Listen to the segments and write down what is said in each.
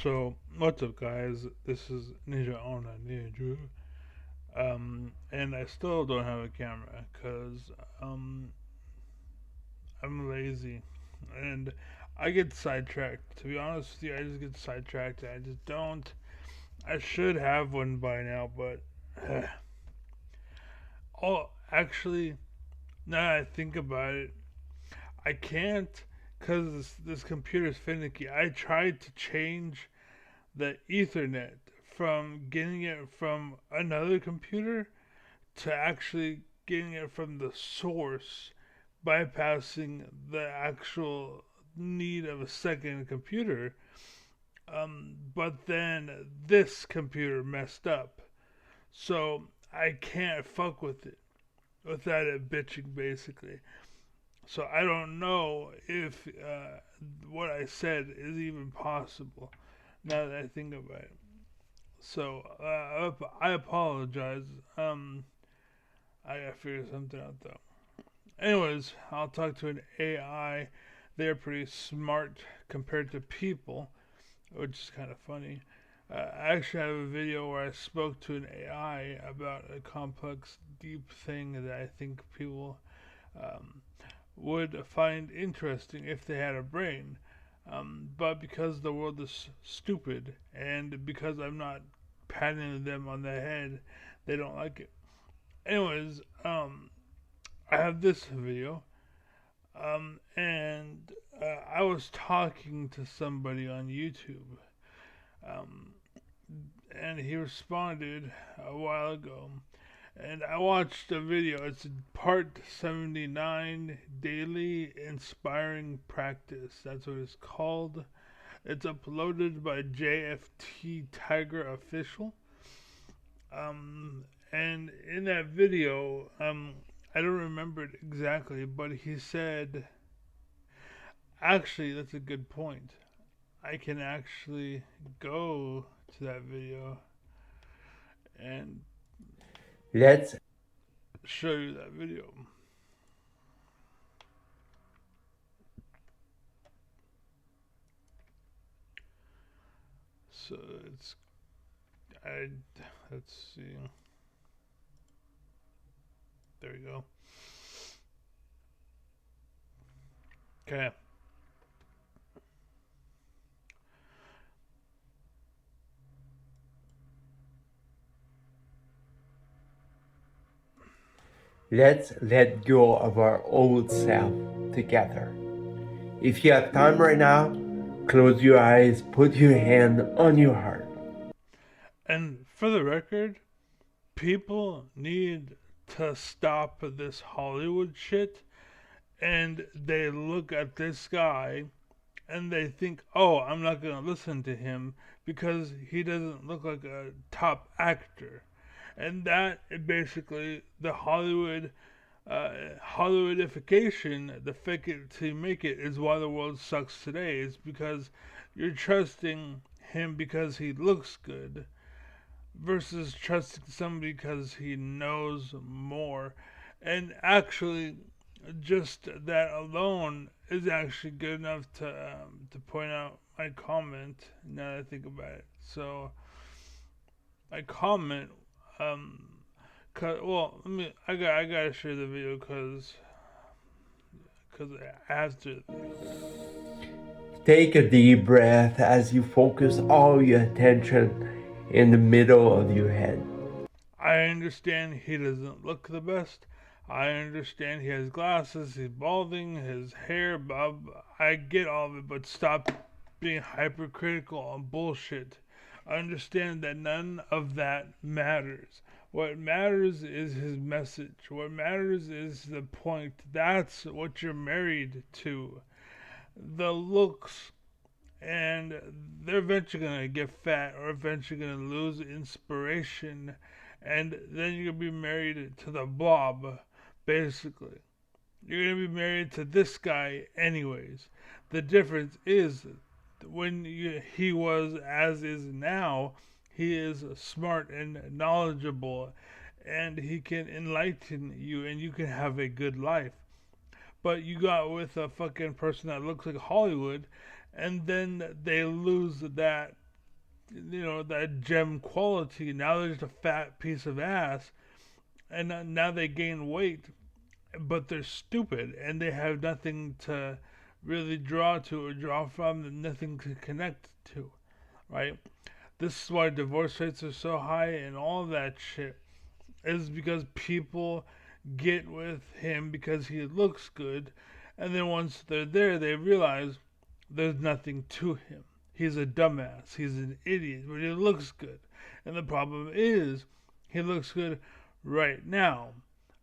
So, what's up, guys? This is Ninja Ona Ninja. And I still don't have a camera because I'm lazy and I get sidetracked. To be honest with you, I just get sidetracked. I just don't. I should have one by now, but oh, actually, now that I think about it, I can't because this computer's finicky. I tried to change the Ethernet from getting it from another computer to actually getting it from the source, bypassing the actual need of a second computer. But then this computer messed up, so I can't fuck with it without it bitching, basically. So I don't know if what I said is even possible now that I think about it. So I apologize. I gotta figure something out though. Anyways, I'll talk to an AI. They're pretty smart compared to people, which is kind of funny. I actually have a video where I spoke to an AI about a complex, deep thing that I think people um, would find interesting if they had a brain. But because the world is stupid and because I'm not patting them on the head, they don't like it. Anyways, I have this video, and I was talking to somebody on YouTube, um, and he responded a while ago, and I watched a video. It's part 79, Daily Inspiring Practice. That's what it's called. It's uploaded by JFT Tiger Official. Um, and in that video, I don't remember it exactly, but he said, actually, that's a good point. I can actually go to that video and Let's show you that video. So it's, I, let's see. There we go. Okay. let's let go of our old self together. If you have time right now, close your eyes, put your hand on your heart. And for the record, people need to stop this Hollywood shit and they look at this guy and they think, oh, I'm not going to listen to him because he doesn't look like a top actor. And that basically the Hollywoodification, the fake it till you make it, is why the world sucks today. Is because you're trusting him because he looks good versus trusting somebody because he knows more. And actually, just that alone is actually good enough to point out my comment. Now that I think about it, so my comment, well, I gotta share the video cause I have to. Take a deep breath as you focus all your attention in the middle of your head. I understand he doesn't look the best. I understand he has glasses, he's balding, his hair, bob. I get all of it, but stop being hypercritical on bullshit. I understand that none of that matters. What matters is his message. What matters is the point. That's what you're married to. The looks, and they're eventually gonna get fat or eventually gonna lose inspiration, and then you're gonna be married to the blob, basically. You're gonna be married to this guy anyways. The difference is he was as is now, he is smart and knowledgeable, and he can enlighten you, and you can have a good life. But you got with a fucking person that looks like Hollywood, and then they lose that. that gem quality. Now they're just a fat piece of ass, and now they gain weight, but they're stupid and they have nothing to really draw from, nothing to connect to, right? This is why divorce rates are so high and all that shit is because people get with him because he looks good, and then once they're there, they realize there's nothing to him. He's a dumbass. He's an idiot, but he looks good. And the problem is, he looks good right now.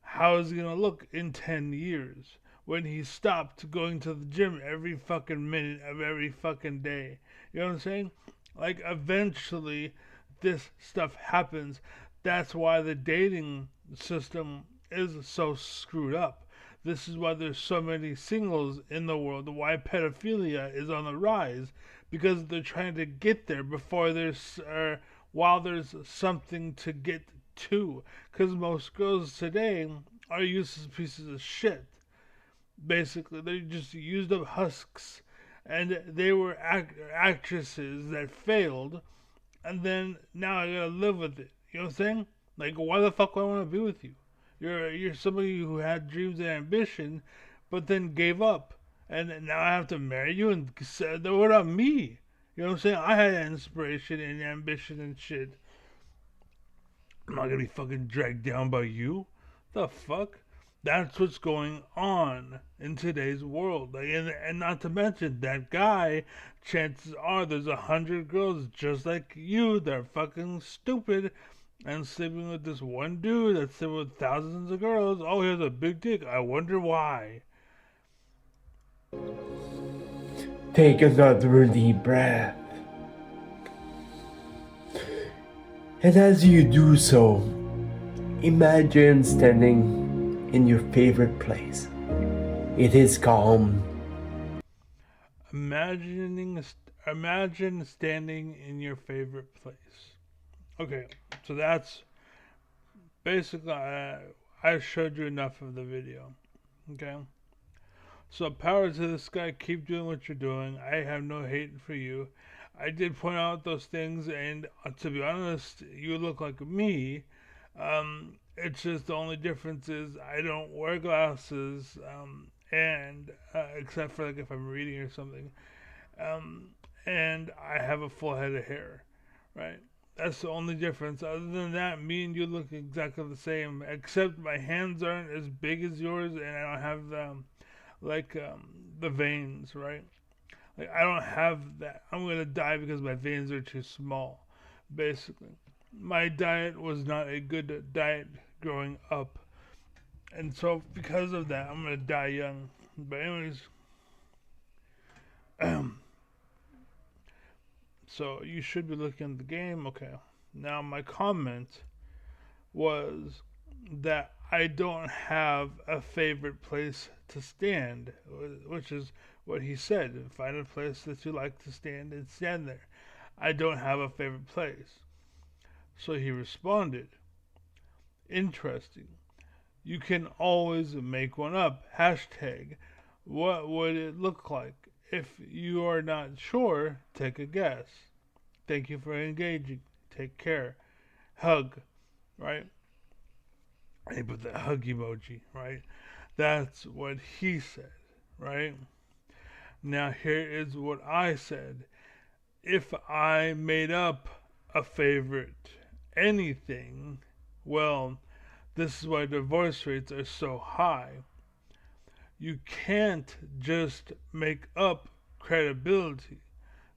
How is he gonna look in 10 years when he stopped going to the gym every fucking minute of every fucking day? You know what I'm saying? Like, eventually, this stuff happens. That's why the dating system is so screwed up. This is why there's so many singles in the world. Why pedophilia is on the rise, because they're trying to get there before there's while there's something to get to. Because most girls today are useless pieces of shit. Basically, they just used up husks, and they were actresses that failed, and then now I gotta live with it. You know what I'm saying? Like, why the fuck would I want to be with you? You're somebody who had dreams and ambition, but then gave up, and now I have to marry you. And what about me? You know what I'm saying? I had inspiration and ambition and shit. I'm not gonna be fucking dragged down by you. The fuck? That's what's going on in today's world. Like, and not to mention that guy, chances are there's 100 girls just like you that are fucking stupid and sleeping with this one dude that's sleeping with thousands of girls. Oh, he has a big dick. I wonder why. Take another deep breath. And as you do so, imagine standing in your favorite place. It is calm. Imagine standing in your favorite place. Okay, so that's basically I showed you enough of the video. Okay, so power to this guy. Keep doing what you're doing. I have no hate for you. I did point out those things, and to be honest, you look like me. It's just the only difference is I don't wear glasses, and except for like if I'm reading or something, um, and I have a full head of hair, right? That's the only difference. Other than that, me and you look exactly the same, except my hands aren't as big as yours, and I don't have the veins, right? Like, I don't have that. I'm gonna die because my veins are too small. Basically, my diet was not a good diet growing up, and so because of that, I'm gonna die young. But anyways, so you should be looking at the game. Okay. Now my comment was that I don't have a favorite place to stand, which is what he said. Find a place that you like to stand and stand there. I don't have a favorite place. So he responded, interesting. You can always make one up. Hashtag, what would it look like? If you are not sure, take a guess. Thank you for engaging. Take care. Hug, right? And he put the hug emoji, right? That's what he said, right? Now, here is what I said. If I made up a favorite anything, well, this is why divorce rates are so high. You can't just make up credibility.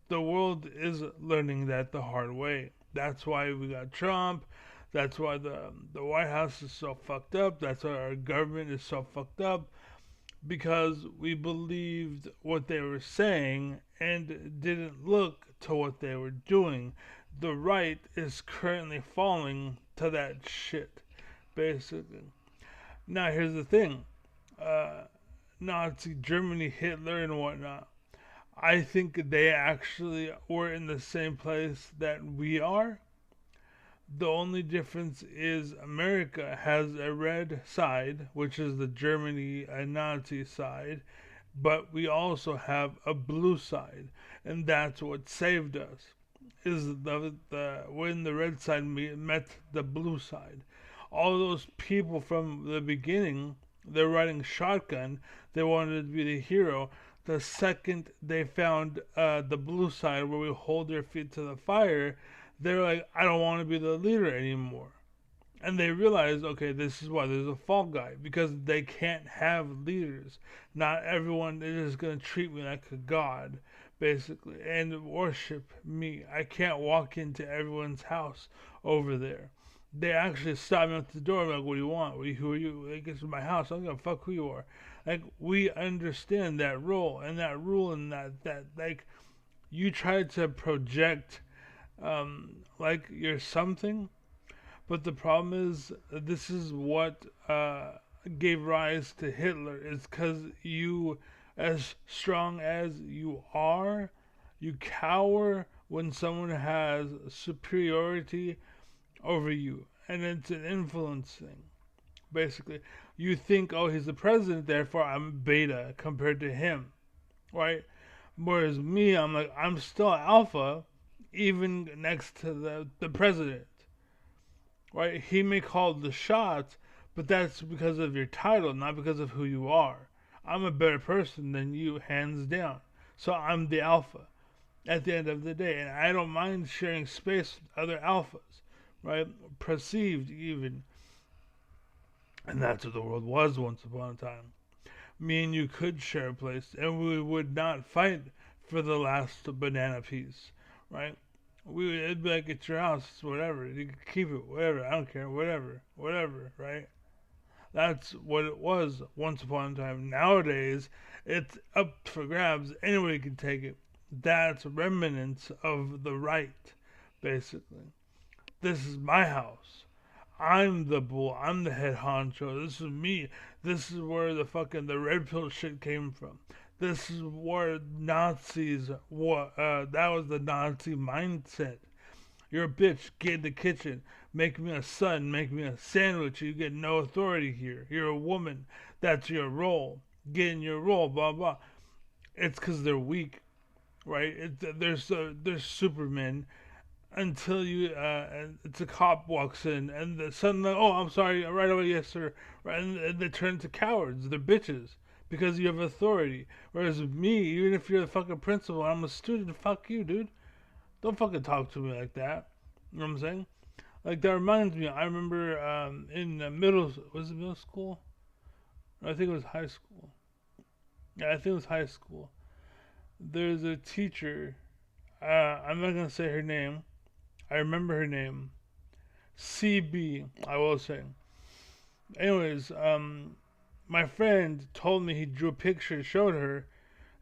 The world is learning that the hard way. That's why we got Trump. That's why the White House is so fucked up. That's why our government is so fucked up. Because we believed what they were saying and didn't look to what they were doing. The right is currently falling to that shit, basically. Now, here's the thing. Uh, Nazi Germany, Hitler, and whatnot. I think they actually were in the same place that we are. The only difference is America has a red side, which is the Germany and Nazi side, but we also have a blue side, and that's what saved us. is the when the red side met the blue side. All those people from the beginning, they're riding shotgun. They wanted to be the hero. The second they found the blue side where we hold their feet to the fire, they're like, I don't want to be the leader anymore. And they realize, okay, this is why there's a fall guy, because they can't have leaders. Not everyone is just going to treat me like a god, basically, and worship me. I can't walk into everyone's house over there. They actually stop me at the door, like, what do you want? Who are you? Like, it's my house. I'm going to fuck who you are. Like, we understand that role and that rule, and like, you try to project, like, you're something, but the problem is, this is what gave rise to Hitler. Is because you, as strong as you are, you cower when someone has superiority over you. And it's an influence thing, basically. You think, oh, he's the president, therefore I'm beta compared to him, right? Whereas me, I'm like, I'm still alpha, even next to the president, right? He may call the shots, but that's because of your title, not because of who you are. I'm a better person than you, hands down. So I'm the alpha at the end of the day, and I don't mind sharing space with other alphas, right? Perceived even, and that's what the world was once upon a time. Me and you could share a place, and we would not fight for the last banana piece, right? It'd be like, it's your house, whatever. You can keep it, whatever. I don't care, whatever, right? That's what it was once upon a time. Nowadays, it's up for grabs. Anybody can take it. That's remnants of the right, basically. This is my house. I'm the bull. I'm the head honcho. This is me. This is where the fucking the red pill shit came from. This is where Nazis. That was the Nazi mindset. You're a bitch. Get in the kitchen. Make me a son. Make me a sandwich. You get no authority here. You're a woman. That's your role. Get in your role. Blah blah. It's because they're weak, right? There's Superman until you it's a cop walks in and suddenly, oh, I'm sorry, right away, yes sir, right, and they turn into cowards. They're bitches because you have authority. Whereas me, even if you're the fucking principal, I'm a student. Fuck you, dude. Don't fucking talk to me like that. You know what I'm saying? Like, that reminds me. I remember in was it middle school? I think it was high school. Yeah, I think it was high school. There's a teacher. I'm not gonna say her name. I remember her name. CB, I will say. Anyways, my friend told me he drew a picture, showed her,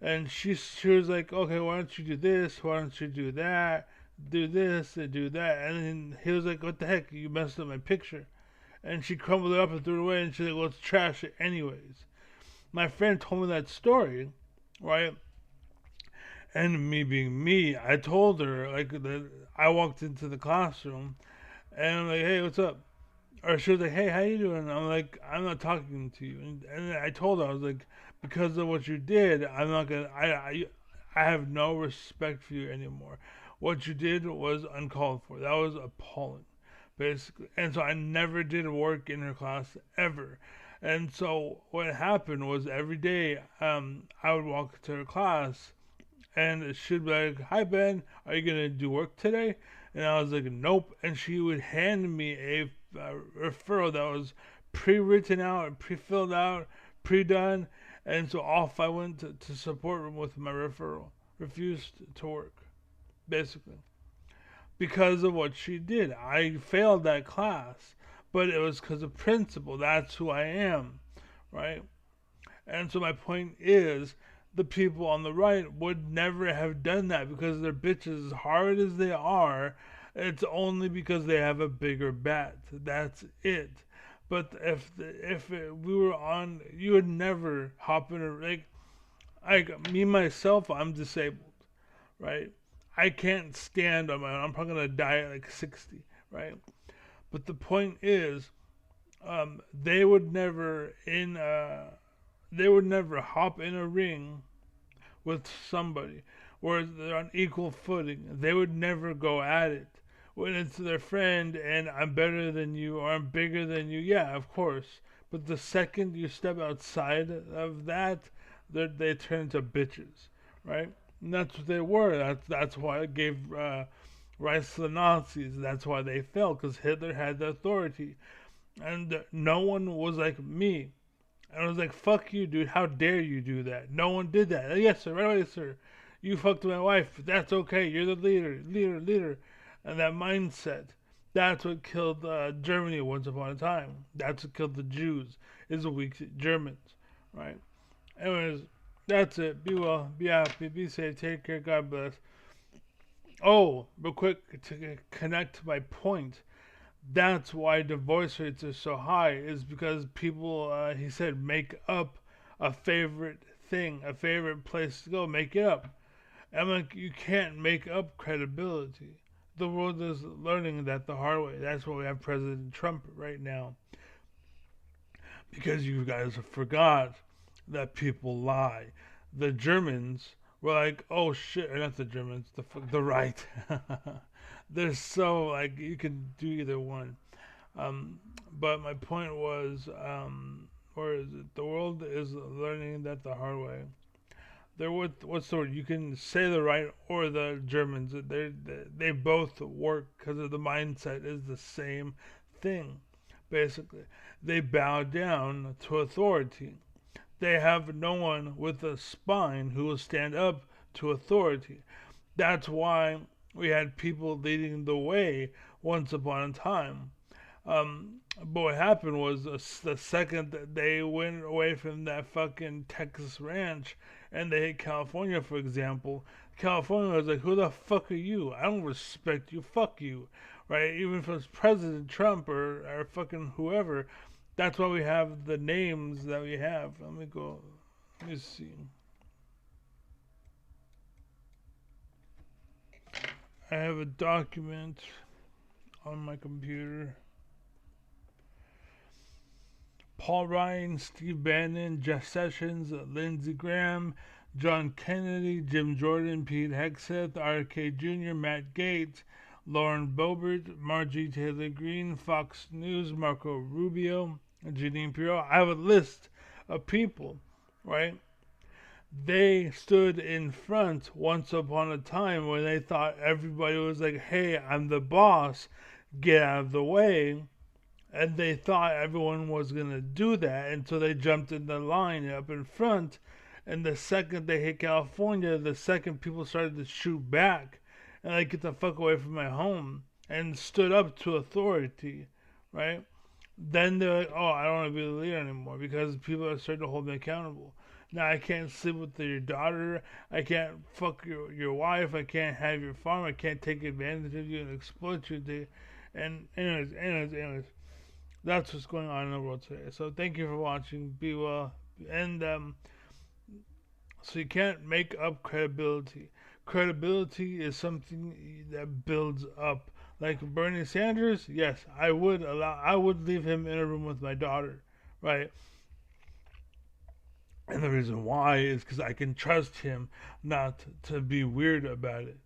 and she was like, okay, why don't you do this? Why don't you do that? Do this and do that. And then he was like, what the heck? You messed up my picture. And she crumbled it up and threw it away, and she's like, well, let's trash it anyways. My friend told me that story, right? And me being me, I told her, like, that I walked into the classroom, and I'm like, hey, what's up? Or she was like, hey, how you doing? And I'm like, I'm not talking to you. And I told her, I was like, because of what you did, I'm not gonna. I have no respect for you anymore. What you did was uncalled for. That was appalling, basically. And so I never did work in her class ever. And so what happened was every day, I would walk to her class, and she'd be like, "Hi Ben, are you gonna do work today?" And I was like, "Nope." And she would hand me a referral that was pre-written out, pre-filled out, pre-done, and so off I went to support room with my referral. Refused to work, basically, because of what she did. I failed that class, but it was because of principle. That's who I am, right? And so my point is, the people on the right would never have done that because they're bitches. As hard as they are, it's only because they have a bigger bat. That's it. But we were on, you would never hop in a like me myself. I'm disabled, right? I can't stand on my own. I'm probably gonna die at like 60, right? But the point is, they would never hop in a ring with somebody. where they're on equal footing. They would never go at it. When it's their friend and I'm better than you or I'm bigger than you, yeah, of course. But the second you step outside of that, they turn into bitches, right? And that's what they were. That's why it gave rise to the Nazis. That's why they fell, because Hitler had the authority. And no one was like me. And I was like, fuck you, dude. How dare you do that? No one did that. Yes, sir. Right away, sir. You fucked my wife. That's okay. You're the leader. And that mindset, that's what killed Germany once upon a time. That's what killed the Jews, is the weak Germans, right? Anyways, that's it. Be well, be happy, be safe, take care, God bless. Oh, real quick, to connect to my point, that's why divorce rates are so high, is because people, he said, make up a favorite thing, a favorite place to go, make it up. I'm like, you can't make up credibility. The world is learning that the hard way. That's why we have President Trump right now. Because you guys forgot that people lie. The Germans were like, oh shit, or not the Germans, the right. They're so, like, you can do either one. But my point was, or is it, the world is learning that the hard way. They're what's the word? You can say the right or the Germans. They both work because of the mindset is the same thing. Basically, they bow down to authority. They have no one with a spine who will stand up to authority. That's why we had people leading the way once upon a time. But what happened was the second that they went away from that fucking Texas ranch and they hit California, for example, California was like, who the fuck are you? I don't respect you. Fuck you. Right? Even if it's President Trump or fucking whoever. That's why we have the names that we have. Let me see. I have a document on my computer. Paul Ryan, Steve Bannon, Jeff Sessions, Lindsey Graham, John Kennedy, Jim Jordan, Pete Hegseth, R.K. Jr., Matt Gaetz, Lauren Boebert, Marjorie Taylor Greene, Fox News, Marco Rubio, Jeanine Pirro. I have a list of people, right? They stood in front once upon a time when they thought everybody was like, hey, I'm the boss, get out of the way. And they thought everyone was going to do that, and so they jumped in the line up in front. And the second they hit California, the second people started to shoot back and like, get the fuck away from my home, and stood up to authority, right? Then they're like, oh, I don't want to be the leader anymore because people are starting to hold me accountable. Now I can't sleep with your daughter. I can't fuck your wife. I can't have your farm. I can't take advantage of you and exploit you. And anyways, that's what's going on in the world today. So thank you for watching. Be well. And so you can't make up credibility. Credibility is something that builds up. Like Bernie Sanders, yes, I would leave him in a room with my daughter, right? And the reason why is because I can trust him not to be weird about it,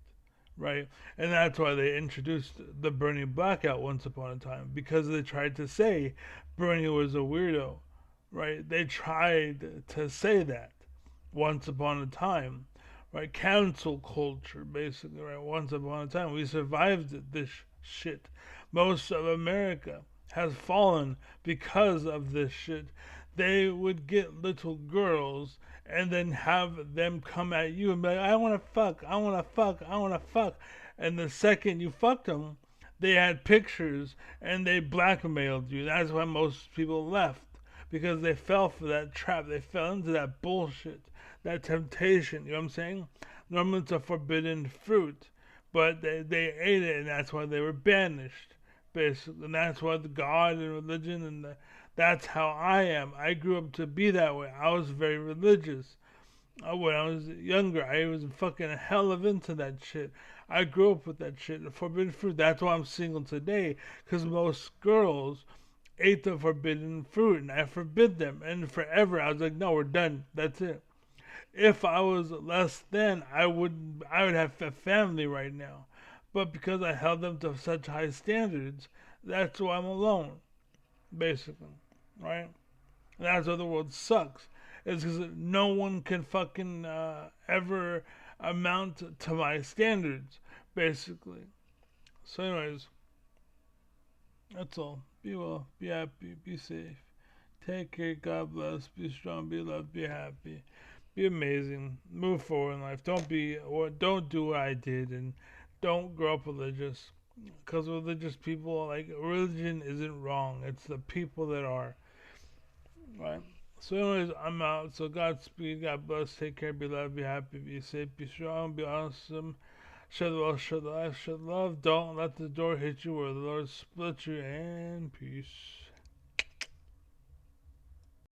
right? And that's why they introduced the Bernie blackout once upon a time, because they tried to say Bernie was a weirdo, right? They tried to say that once upon a time, right? Cancel culture, basically, right? Once upon a time, we survived this shit. Most of America has fallen because of this shit. They would get little girls and then have them come at you and be like, I want to fuck, I want to fuck, I want to fuck. And the second you fucked them, they had pictures and they blackmailed you. That's why most people left, because they fell for that trap. They fell into that bullshit, that temptation. You know what I'm saying? Normally it's a forbidden fruit, but they ate it, and that's why they were banished, basically. And that's why the God and religion that's how I am. I grew up to be that way. I was very religious. When I was younger, I was fucking hell of into that shit. I grew up with that shit. The forbidden fruit. That's why I'm single today. Because most girls ate the forbidden fruit, and I forbid them. And forever, I was like, no, we're done. That's it. If I was less than, I would have a family right now. But because I held them to such high standards, that's why I'm alone, basically, right? And that's why the world sucks. It's because no one can fucking ever amount to my standards, basically. So, anyways, that's all. Be well, be happy, be safe. Take care, God bless, be strong, be loved, be happy, be amazing, move forward in life. Don't do what I did, and don't grow up religious. Because religious people, like, religion isn't wrong. It's the people that are, right? So, anyways, I'm out. So, Godspeed, God bless, take care, be loved, be happy, be safe, be strong, be awesome. Shed wealth, shed life, shed love. Don't let the door hit you where the Lord split you, and peace.